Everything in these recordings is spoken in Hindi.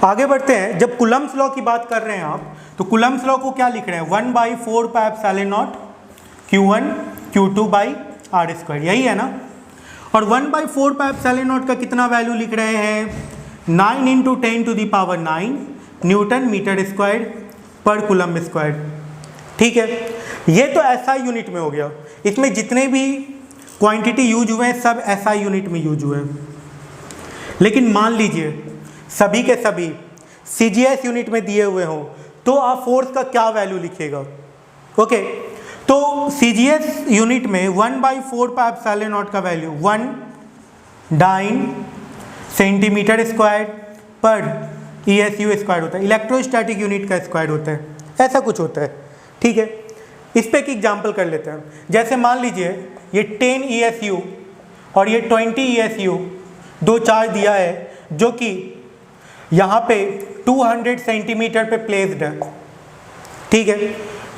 आगे बढ़ते हैं। जब कूलम्ब्स लॉ की बात कर रहे हैं आप, तो कूलम्ब्स लॉ को क्या लिख रहे हैं, 1/4 pi epsilon naught Q1 Q2 by r square, यही है ना। और 1/4 पाई एप्सिलॉन नॉट का कितना वैल्यू लिख रहे हैं, 9 × 10⁹ न्यूटन मीटर स्क्वायर पर कूलम्ब स्क्वायर। ठीक है, ये तो SI यूनिट में हो गया। इसमें जितने भी क्वांटिटी यूज हुए हैं सब SI यूनिट में यूज हुए हैं। लेकिन मान लीजिए सभी के सभी CGS यूनिट में दिए हुए हों, तो आप फोर्स का क्या वैल्यू लिखिएगा। ओके, तो CGS यूनिट में 1/4 पाई एप्सिलॉन नॉट का वैल्यू 1 सेंटीमीटर स्क्वायर पर ESU स्क्वायर होता है, इलेक्ट्रोस्टैटिक यूनिट का स्क्वायर होता है, ऐसा कुछ होता है। ठीक है, इस पे एक एग्जांपल कर लेते हैं। जैसे मान लीजिए ये 10 ESU और ये 20 ESU दो चार्ज दिया है, जो कि यहाँ पे 200 सेंटीमीटर पे प्लेस्ड है। ठीक है,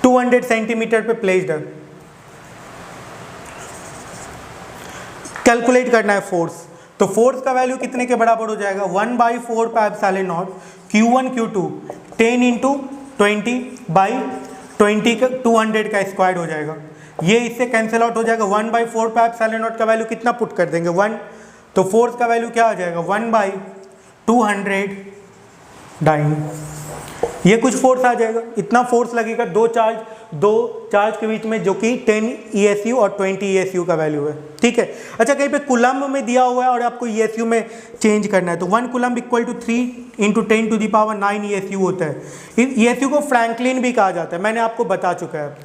200 सेंटीमीटर पे प्लेस्ड है। कैलकुलेट करना है फोर्स, तो फोर्स का वैल्यू कितने के बराबर हो जाएगा, 1/4 pi epsilon naught Q1 Q2 10 × 20/20 का 200 का स्क्वायर हो जाएगा। ये इससे कैंसिल आउट हो जाएगा। 1/4 पाई एप्सिलॉन नॉट का वैल्यू कितना पुट कर देंगे, 1, तो फोर्स का वैल्यू क्या आ जाएगा, 1/200 डाइन। ये कुछ फोर्स आ जाएगा, इतना फोर्स लगेगा दो चार्ज के बीच में, जो कि 10 ESU और 20 ESU का वैल्यू है। ठीक है, अच्छा कहीं पे कूलम्ब में दिया हुआ है और आपको ESU में चेंज करना है, तो 1 कूलम्ब = 3 × 10⁹ ESU होता है। ESU को फ्रैंकलिन भी कहा जाता है, मैंने आपको बता चुका है।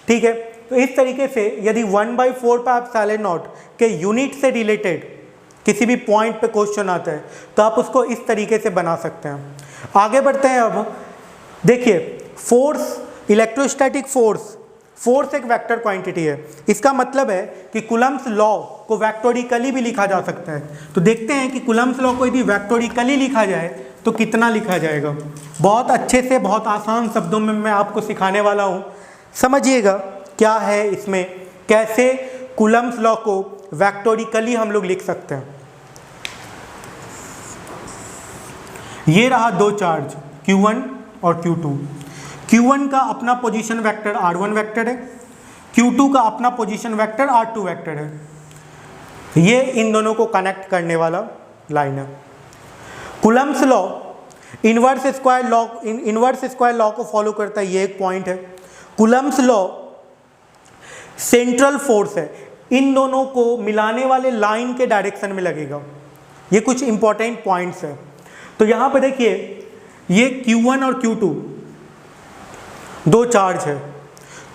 ठीक है, तो इस तरीके से यदि 1/4 पाई एप्सिलॉन नॉट के यूनिट से रिलेटेड किसी भी पॉइंट पे क्वेश्चन आता है, तो आप उसको इस तरीके से बना सकते हैं। आगे बढ़ते हैं। अब देखिए, फोर्स, इलेक्ट्रोस्टैटिक फोर्स एक वेक्टर क्वांटिटी है। इसका मतलब है कि कूलम्ब्स लॉ को वेक्टोरिकली भी लिखा जा सकता है। तो देखते हैं कि कूलम्ब्स लॉ को यदि वेक्टोरिकली लिखा जाए तो कितना लिखा जाएगा। बहुत अच्छे से, बहुत आसान शब्दों में मैं आपको सिखाने वाला हूँ, समझिएगा क्या है इसमें, कैसे कूलम्ब्स लॉ को वेक्टोरिकली हम लोग लिख सकते हैं। ये रहा दो चार्ज Q1 और Q2। Q1 का अपना पोजीशन वेक्टर R1 वेक्टर है, Q2 का अपना पोजीशन वेक्टर R2 वेक्टर है। ये इन दोनों को कनेक्ट करने वाला लाइन है। Coulomb's law inverse square law को फॉलो करता है, ये एक पॉइंट है। कूलम्ब्स लॉ सेंट्रल फोर्स है, इन दोनों को मिलाने वाले लाइन के डायरेक्शन में लगेगा। ये कुछ इंपॉर्टेंट पॉइंट्स है। तो यहाँ पे देखिए, ये Q1 और Q2 दो चार्ज है।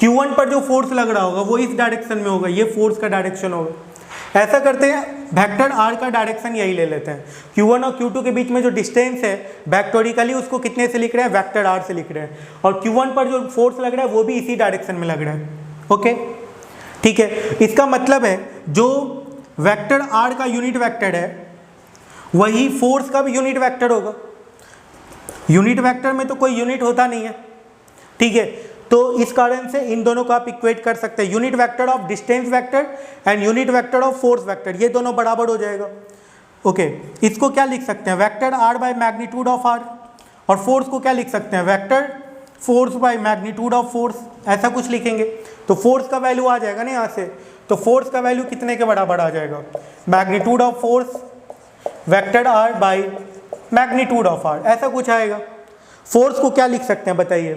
Q1 पर जो फोर्स लग रहा होगा वो इस डायरेक्शन में होगा, ये फोर्स का डायरेक्शन होगा। ऐसा करते हैं, वेक्टर R का डायरेक्शन यही ले लेते हैं। Q1 और Q2 के बीच में जो डिस्टेंस है वेक्टोरिकली उसको कितने से लिख रहे हैं, वेक्टर R से लिख रहे हैं। और Q1 पर जो फोर्स लग रहा है वो भी इसी डायरेक्शन में लग रहा है। ओके, ठीक है। इसका मतलब है जो वेक्टर R का यूनिट वेक्टर है वही फोर्स का भी यूनिट वेक्टर होगा। यूनिट वेक्टर में तो कोई यूनिट होता नहीं है। ठीक है, तो इस कारण से इन दोनों को आप इक्वेट कर सकते हैं, unit vector of distance vector and unit vector of force vector, ये दोनों बराबर हो जाएगा। ओके, इसको क्या लिख सकते हैं, vector R by magnitude of R। और फोर्स को क्या लिख सकते हैं, vector force by magnitude of force, ऐसा कुछ लिखेंगे। तो फोर्स का वैल्यू आ जाएगा ना यहाँ से, तो फोर्स का वैल्यू कितने के बराबर आ जाएगा, magnitude of force vector R by magnitude of R, ऐसा कुछ आएगा। फोर्स को क्या लिख सकते हैं बताइए,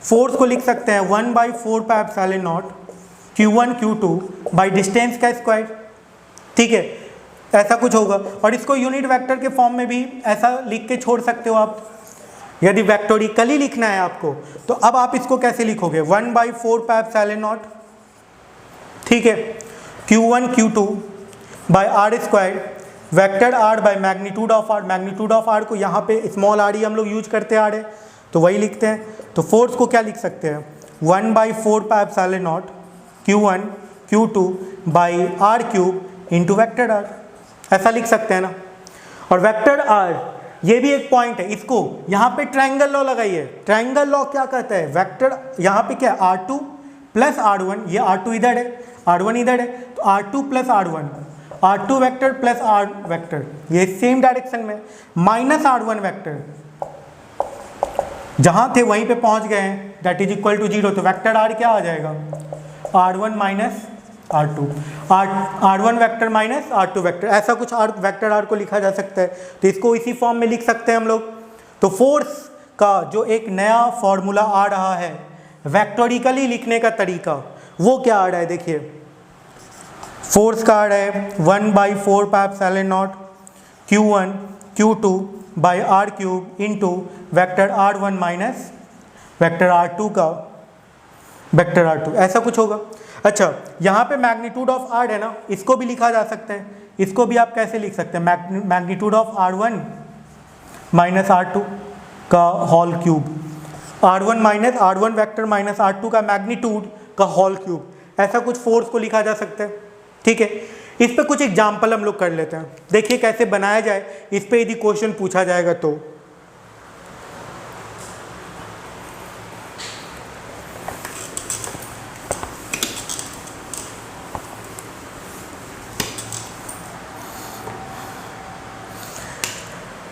फोर्स को लिख सकते हैं 1/4 pi epsilon naught Q1 Q2 by distance का स्क्वायर। ठीक है, ऐसा कुछ होगा। और इसको यूनिट वेक्टर के फॉर्म में भी ऐसा लिख के छोड़ सकते हो आप, यदि वेक्टोरिकली लिखना है आपको। तो अब आप इसको कैसे लिखोगे, 1/4 पाई एप्सिलॉन नॉट, ठीक है, Q1 Q2 by R square vector R by magnitude of R। Magnitude of R को यहाँ पे स्मॉल r ही हम लोग यूज करते आ रहे, तो वही लिखते हैं। तो फोर्स को क्या लिख सकते हैं, 1/4 pi epsilon naught Q1 Q2 by R³ into vector R, ऐसा लिख सकते हैं ना। और वेक्टर R ये भी एक पॉइंट है, इसको यहाँ पे ट्रायंगल लॉ लगाइए। ट्रायंगल लॉ क्या कहता है, वेक्टर यहाँ पे क्या है R2 प्लस R1, ये R2 इधर है R1 इधर है, तो R2 plus R1, R2 vector plus R vector, ये सेम डायरेक्शन में, माइनस R1 वेक्टर जहाँ थे वहीं पे पहुँच गए हैं, दैट इज इक्वल टू 0। तो वेक्टर आर क्या आ जाएगा, R1 minus R2, R1 vector minus R2 vector, ऐसा कुछ वेक्टर आर को लिखा जा सकता है। तो इसको इसी फॉर्म में लिख सकते हैं हम लोग। तो फोर्स का जो एक नया फॉर्मूला आ रहा है वेक्टोरिकली लिखने का तरीका, वो क्या आ रहा है, देखिए फोर्स का आ रहा है 1/4πε0 Q1 Q2 by r cube into vector R1 minus vector R2 का वेक्टर R2, ऐसा कुछ होगा। अच्छा, यहाँ पे मैग्नीट्यूड ऑफ R है ना, इसको भी लिखा जा सकता है। इसको भी आप कैसे लिख सकते हैं, magnitude of R1 minus R2 का whole cube, R1 minus R1 vector minus R2 का मैग्नीट्यूड का होल क्यूब, ऐसा कुछ फोर्स को लिखा जा सकता है। ठीक है, इस पे कुछ एग्जाम्पल हम लोग कर लेते हैं, देखिए कैसे बनाया जाए, इस पे यदि क्वेश्चन पूछा जाएगा तो।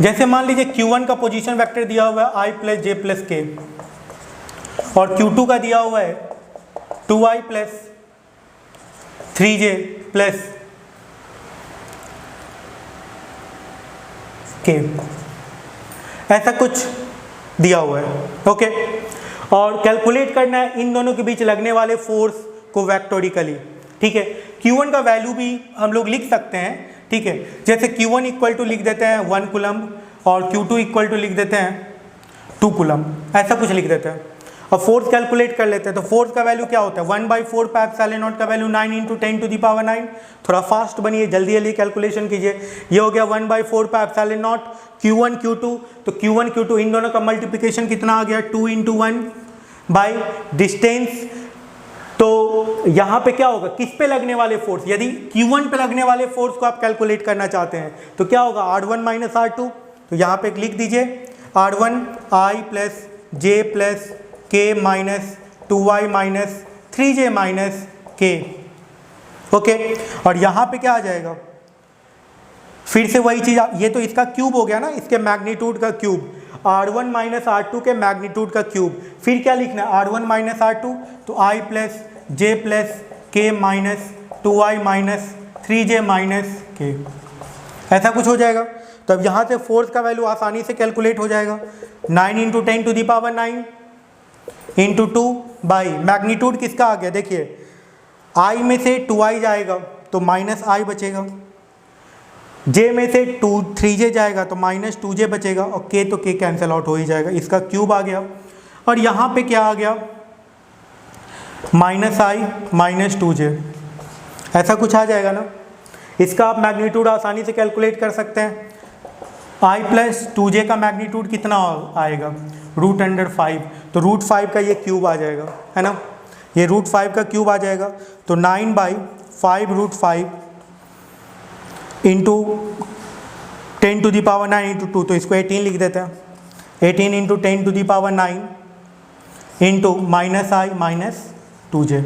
जैसे मान लीजिए Q1 का पोजीशन वेक्टर दिया हुआ है I प्लस जे प्लस के, और Q2 का दिया हुआ है 2I प्लस 3j प्लस के, ऐसा कुछ दिया हुआ है। ओके, और कैलकुलेट करना है इन दोनों के बीच लगने वाले फोर्स को वेक्टोरिकली। ठीक है, Q1 का वैल्यू भी हम लोग लिख सकते हैं। ठीक है, जैसे Q1 इक्वल टू लिख देते हैं 1 कूलम और Q2 इक्वल टू लिख देते हैं 2 कूलम, ऐसा कुछ लिख देते हैं। अब फोर्स कैलकुलेट कर लेते हैं। तो फोर्स का वैल्यू क्या होता है, 1/4πε0 का वैल्यू 9 × 10⁹। थोड़ा फास्ट बनिए, जल्दी जल्दी कैलकुलेशन कीजिए। ये हो गया 1/4πε0 Q1 Q2, तो Q1 Q2 इन दोनों का मल्टीप्लिकेशन कितना आ गया, 2 × 1 बाई डिस्टेंस। तो यहाँ पे क्या होगा, किस पे लगने वाले फोर्स, यदि Q1 पे लगने वाले फोर्स को आप कैलकुलेट करना चाहते हैं तो क्या होगा, R1 माइनस R2। तो यहाँ पे लिख दीजिए R1 I plus j plus k minus 2I minus 3j minus k. Okay, और यहाँ पे क्या आ जाएगा, फिर से वही चीज़, ये तो इसका क्यूब हो गया ना, इसके मैग्नीट्यूड का क्यूब, R1 माइनस R2 के मैग्नीट्यूड का क्यूब। फिर क्या लिखना है, R1 माइनस R2, तो I plus j plus k minus 2I minus 3j minus के, ऐसा कुछ हो जाएगा। तो अब यहाँ से फोर्स का वैल्यू आसानी से कैलकुलेट हो जाएगा, 9 × 10⁹ इंटू 2 बाई मैग्नीट्यूड किसका आ गया, देखिए I में से 2I जाएगा तो माइनस I बचेगा, J में से 3j जाएगा तो माइनस 2j बचेगा, और K तो K कैंसिल आउट हो ही जाएगा, इसका क्यूब आ गया। और यहाँ पे क्या आ गया, माइनस I माइनस 2j, ऐसा कुछ आ जाएगा ना। इसका आप मैग्नीट्यूड आसानी से कैलकुलेट कर सकते हैं। I प्लस 2j का मैग्नीट्यूड कितना आएगा, √5, तो √5 का ये क्यूब आ जाएगा, है ना, ये √5 का क्यूब आ जाएगा। तो 9/5√5 इंटू 10⁹ इंटू 2, तो इसको 18 लिख देते हैं, 18 × 10⁹ into minus I minus 2j।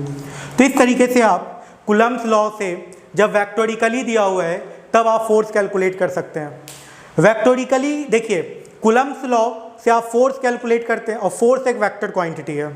तो इस तरीके से आप कूलम्ब्स लॉ से जब वेक्टोरिकली दिया हुआ है तब आप फोर्स कैलकुलेट कर सकते हैं। वेक्टोरिकली देखिए, कूलम्ब्स लॉ से आप फोर्स कैलकुलेट करते हैं, और फोर्स एक वेक्टर क्वांटिटी है।